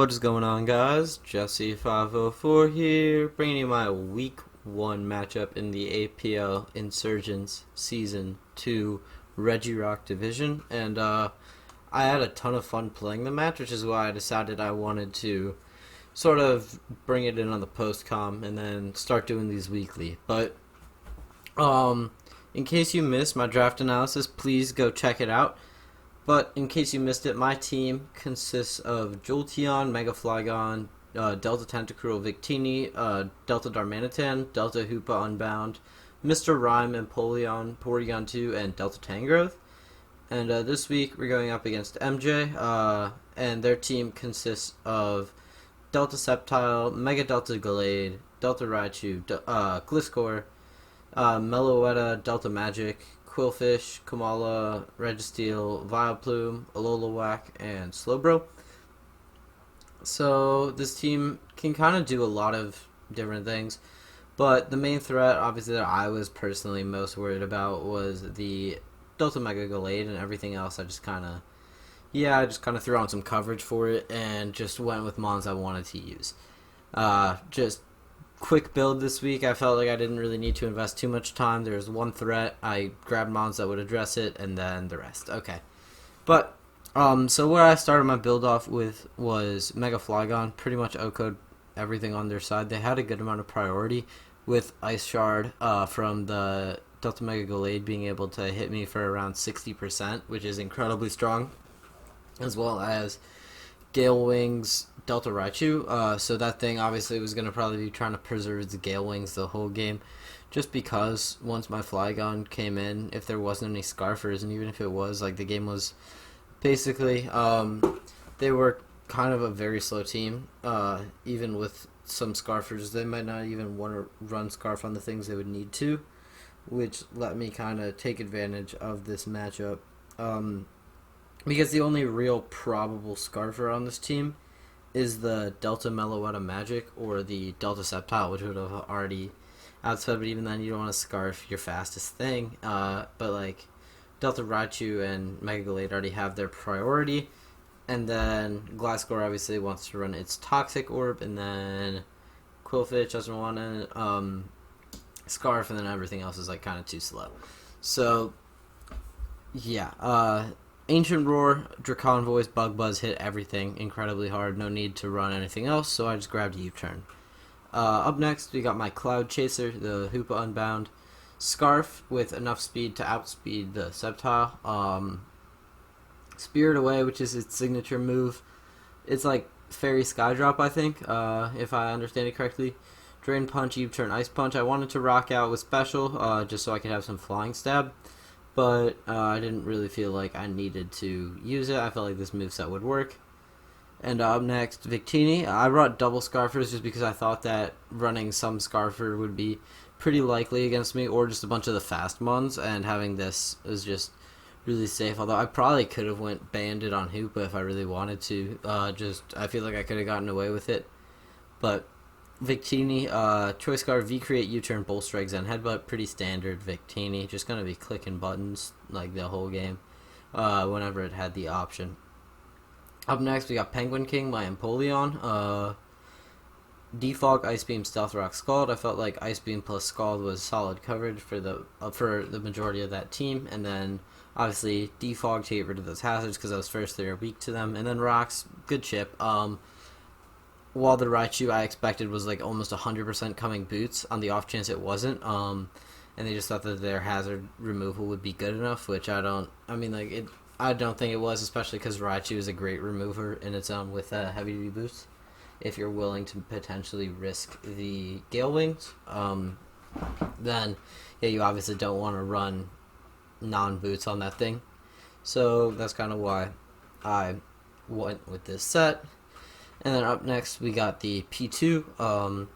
What is going on, guys? Jesse504 here, bringing you my Week 1 matchup in the APL Insurgents Season 2 Regirock Division. And I had a ton of fun playing the match, which is why I decided I wanted to sort of bring it in on the post-com and then start doing these weekly. But in case you missed my draft analysis, please go check it out. But in case you missed it, my team consists of Jolteon, Mega Flygon, Delta Tentacruel Victini, Delta Darmanitan, Delta Hoopa Unbound, Mr. Rhyme and Porygon 2, and Delta Tangrowth. And this week we're going up against MJ, and their team consists of Delta Sceptile, Mega Delta Gallade, Delta Raichu, Gliscor, Meloetta, Delta Magic, Quillfish, Kamala, Registeel, Vileplume, Alolawak, and Slowbro. So this team can kind of do a lot of different things, but the main threat, obviously, that I was personally most worried about was the Delta Mega Gallade, and everything else I just kind of threw on some coverage for it and just went with mons I wanted to use. Just quick build this week. I felt like I didn't really need to invest too much time. There was one threat. I grabbed mons that would address it, and then the rest. Okay. But, so where I started my build off with was Mega Flygon. Pretty much O-code everything on their side. They had a good amount of priority with Ice Shard from the Delta Mega Gallade being able to hit me for around 60%, which is incredibly strong, as well as Gale Wings, Delta Raichu, so that thing obviously was going to probably be trying to preserve the Gale Wings the whole game, just because once my Flygon came in, if there wasn't any Scarfers, and even if it was, like, the game was basically, they were kind of a very slow team, even with some Scarfers, they might not even want to run Scarf on the things they would need to, which let me kind of take advantage of this matchup, because the only real probable Scarfer on this team is the Delta Meloetta Magic or the Delta Sceptile, which would have already outsped, but even then you don't want to Scarf your fastest thing. But like Delta Raichu and Mega Gallade already have their priority, and then Gliscor obviously wants to run its Toxic Orb, and then Quillfish doesn't want to Scarf, and then everything else is like kind of too slow. So yeah, Ancient Roar, Dracon Voice, Bug Buzz hit everything incredibly hard. No need to run anything else, so I just grabbed U-Turn. Up next, we got my Cloud Chaser, the Hoopa Unbound. Scarf with enough speed to outspeed the Sceptile. Spirit Away, which is its signature move. It's like Fairy Skydrop, I think, if I understand it correctly. Drain Punch, U-Turn, Ice Punch. I wanted to rock out with Special, just so I could have some Flying Stab, but I didn't really feel like I needed to use it. I felt like this moveset would work. And up next, Victini. I brought double Scarfers just because I thought that running some Scarfer would be pretty likely against me, or just a bunch of the fast mons, and having this is just really safe. Although I probably could have went Bandit on Hoopa if I really wanted to. I feel like I could have gotten away with it. But Victini, Choice Scarf, V-Create, U-Turn, Bull Strike, Zen Headbutt, pretty standard Victini, just going to be clicking buttons like the whole game, whenever it had the option. Up next, we got Penguin King, my Empoleon, Defog, Ice Beam, Stealth Rock, Scald. I felt like Ice Beam plus Scald was solid coverage for the majority of that team, and then obviously Defog to get rid of those hazards because I was first they were weak to them, and then Rocks, good chip. While the Raichu I expected was like almost 100% coming boots, on the off chance it wasn't, and they just thought that their hazard removal would be good enough, which I don't think it was, especially because Raichu is a great remover in its own with heavy duty boots. If you're willing to potentially risk the Gale Wings, then yeah, you obviously don't want to run non-boots on that thing. So that's kind of why I went with this set. And then up next, we got the P2,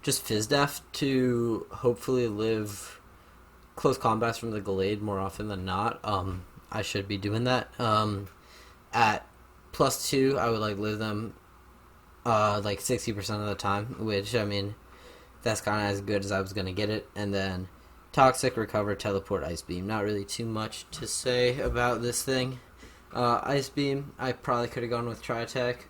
just Fizdef to hopefully live close combats from the Gallade more often than not. I should be doing that. At +2, I would live them like 60% of the time, which, I mean, that's kind of as good as I was going to get it. And then Toxic, Recover, Teleport, Ice Beam. Not really too much to say about this thing. Ice Beam, I probably could have gone with Tri-Attack.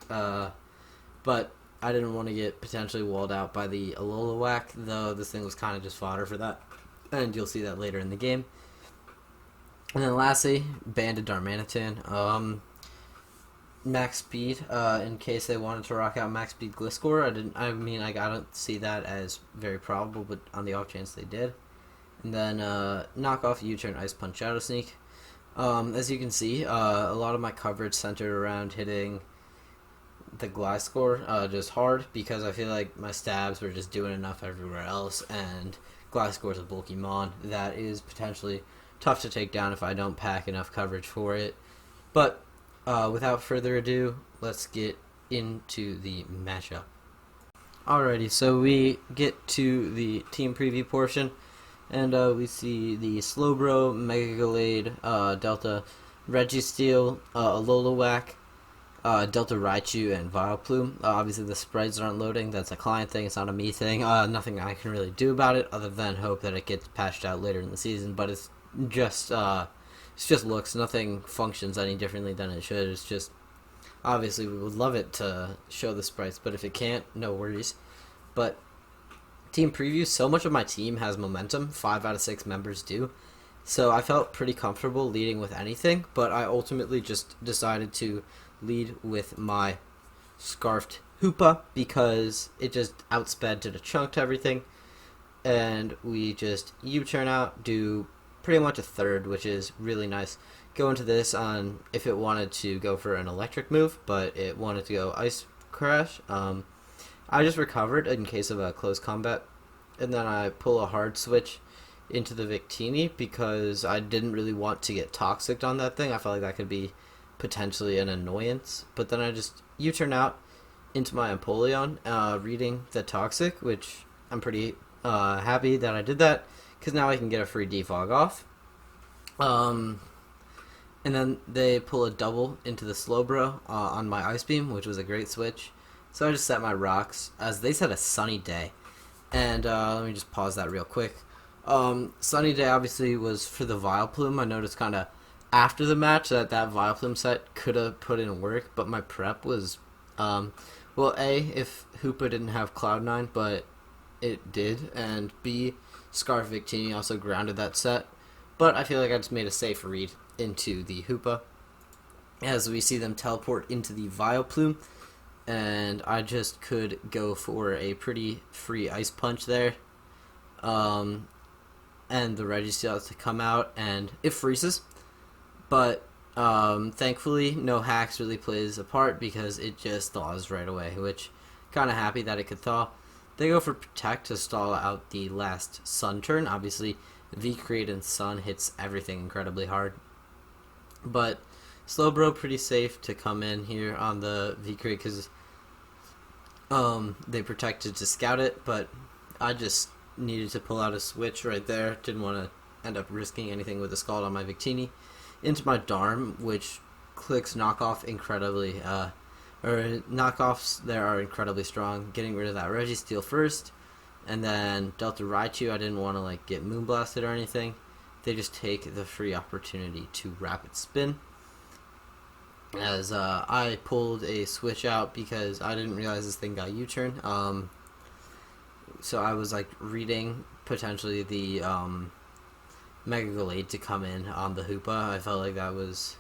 but I didn't want to get potentially walled out by the Alola Whack, though this thing was kind of just fodder for that, and you'll see that later in the game. And then lastly, Banded Darmanitan. Max speed, in case they wanted to rock out max speed Gliscor. I don't see that as very probable, but on the off chance they did. And then knock off U-turn Ice Punch Shadow Sneak. As you can see, a lot of my coverage centered around hitting the Gliscor just hard, because I feel like my stabs were just doing enough everywhere else, and Gliscor is a bulky mon that is potentially tough to take down if I don't pack enough coverage for it. But without further ado, let's get into the matchup. Alrighty, so we get to the team preview portion, and we see the Slowbro, Mega Gallade, Delta Registeel, Alola Whack, Delta Raichu, and Vileplume. Obviously the sprites aren't loading, that's a client thing, it's not a me thing. Nothing I can really do about it other than hope that it gets patched out later in the season, but it's just looks. Nothing functions any differently than it should. It's just, obviously we would love it to show the sprites, but if it can't, no worries. But team preview, so much of my team has momentum. 5 out of 6 members do. So I felt pretty comfortable leading with anything, but I ultimately just decided to lead with my Scarfed Hoopa because it just outsped to the chunked everything. And we just U-turn out, do pretty much a third, which is really nice. Go into this on if it wanted to go for an electric move, but it wanted to go Ice Crash. I just recovered in case of a close combat, and then I pull a hard switch into the Victini because I didn't really want to get Toxic on that thing. I felt like that could be potentially an annoyance, but then I just U-turn out into my Empoleon, reading the Toxic, which I'm pretty happy that I did that, because now I can get a free defog off. And then they pull a double into the Slowbro on my Ice Beam, which was a great switch. So I just set my rocks, as they said a sunny day. And let me just pause that real quick. Sunny day obviously was for the Vileplume. I noticed kind of after the match that Vileplume set could have put in work, but my prep was, well, A, if Hoopa didn't have Cloud9, but it did, and B, Scarf Victini also grounded that set, but I feel like I just made a safe read into the Hoopa as we see them teleport into the Vileplume, and I just could go for a pretty free Ice Punch there, and the Registeel has to come out, and it freezes, but thankfully no hacks really plays a part because it just thaws right away, which kind of happy that it could thaw. They go for Protect to stall out the last Sun turn. Obviously, V-Create and Sun hits everything incredibly hard. But Slowbro pretty safe to come in here on the V-Create because they protected to scout it, but I just needed to pull out a switch right there. Didn't want to end up risking anything with the Scald on my Victini. Into my Darm, which clicks knockoff incredibly, knockoffs there are incredibly strong. Getting rid of that Registeel first, and then Delta Raichu, I didn't want to like get Moonblasted or anything. They just take the free opportunity to Rapid Spin. As I pulled a switch out because I didn't realize this thing got U-turn. So I was like reading potentially the Mega Gallade to come in on the Hoopa. I felt like that was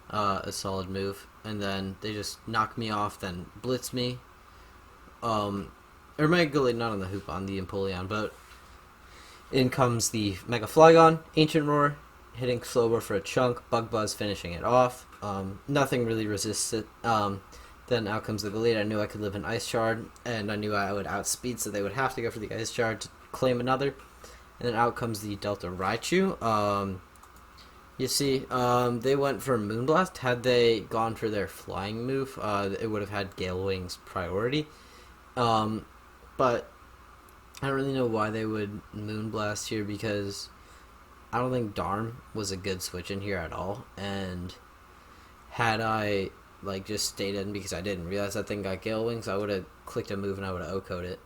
a solid move, and then they just knock me off, then blitz me. Or Mega Gallade, not on the Hoopa, on the Empoleon, but in comes the Mega Flygon, Ancient Roar, hitting Slowbro for a chunk, Bug Buzz finishing it off. Nothing really resists it. Then out comes the Gallade. I knew I could live in Ice Shard, and I knew I would outspeed, so they would have to go for the Ice Shard to claim another. And then out comes the Delta Raichu. You see, they went for Moonblast. Had they gone for their flying move, it would have had Gale Wings priority. But I don't really know why they would Moonblast here, because I don't think Darm was a good switch in here at all. And had I like just stayed in because I didn't realize that thing got Gale Wings, I would have clicked a move and I would have O-coded it.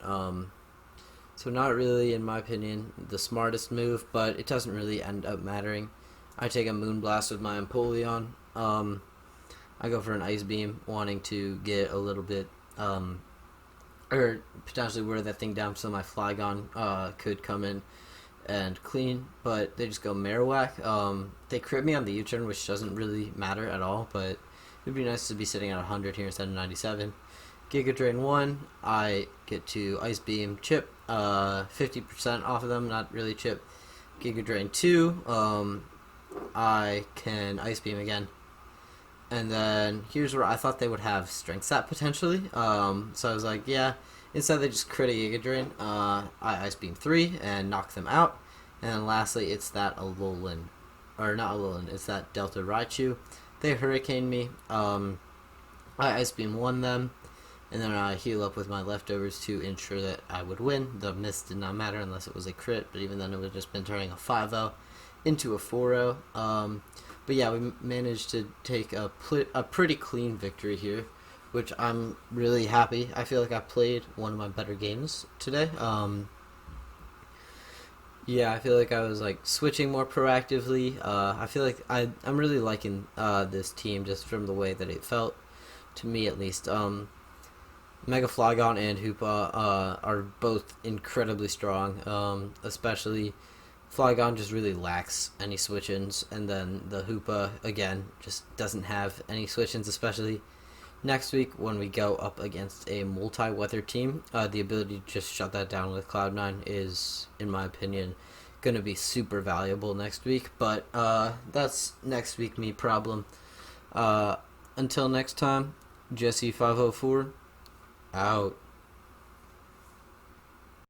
So not really, in my opinion, the smartest move, but it doesn't really end up mattering. I take a Moonblast with my Empoleon. I go for an Ice Beam, wanting to get a little bit or potentially wear that thing down so my Flygon could come in and clean, but they just go Marowak. They crit me on the U-turn, which doesn't really matter at all, but it'd be nice to be sitting at 100 here instead of 97. Giga Drain 1, I get to Ice Beam Chip, 50% off of them, not really chip. Giga Drain 2, I can Ice Beam again. And then here's where I thought they would have Strength Sap potentially. So I was like, yeah. Instead they just crit a Giga Drain. I Ice Beam 3 and knock them out. And then lastly, it's that Alolan, or not Alolan, it's that Delta Raichu. They Hurricane me. I Ice Beam 1 them, and then I heal up with my leftovers to ensure that I would win. The miss did not matter unless it was a crit, but even then it would have just been turning a 5-0 into a 4-0. But yeah, we managed to take a pretty clean victory here, which I'm really happy. I feel like I played one of my better games today. Yeah, I feel like I was like switching more proactively. I feel like I'm really liking this team just from the way that it felt to me, at least. Mega Flygon and Hoopa are both incredibly strong, especially Flygon just really lacks any switch-ins, and then the Hoopa, again, just doesn't have any switch-ins, especially next week when we go up against a multi-weather team. The ability to just shut that down with Cloud9 is, in my opinion, going to be super valuable next week, but that's next week me problem. Until next time, Jesse504, out.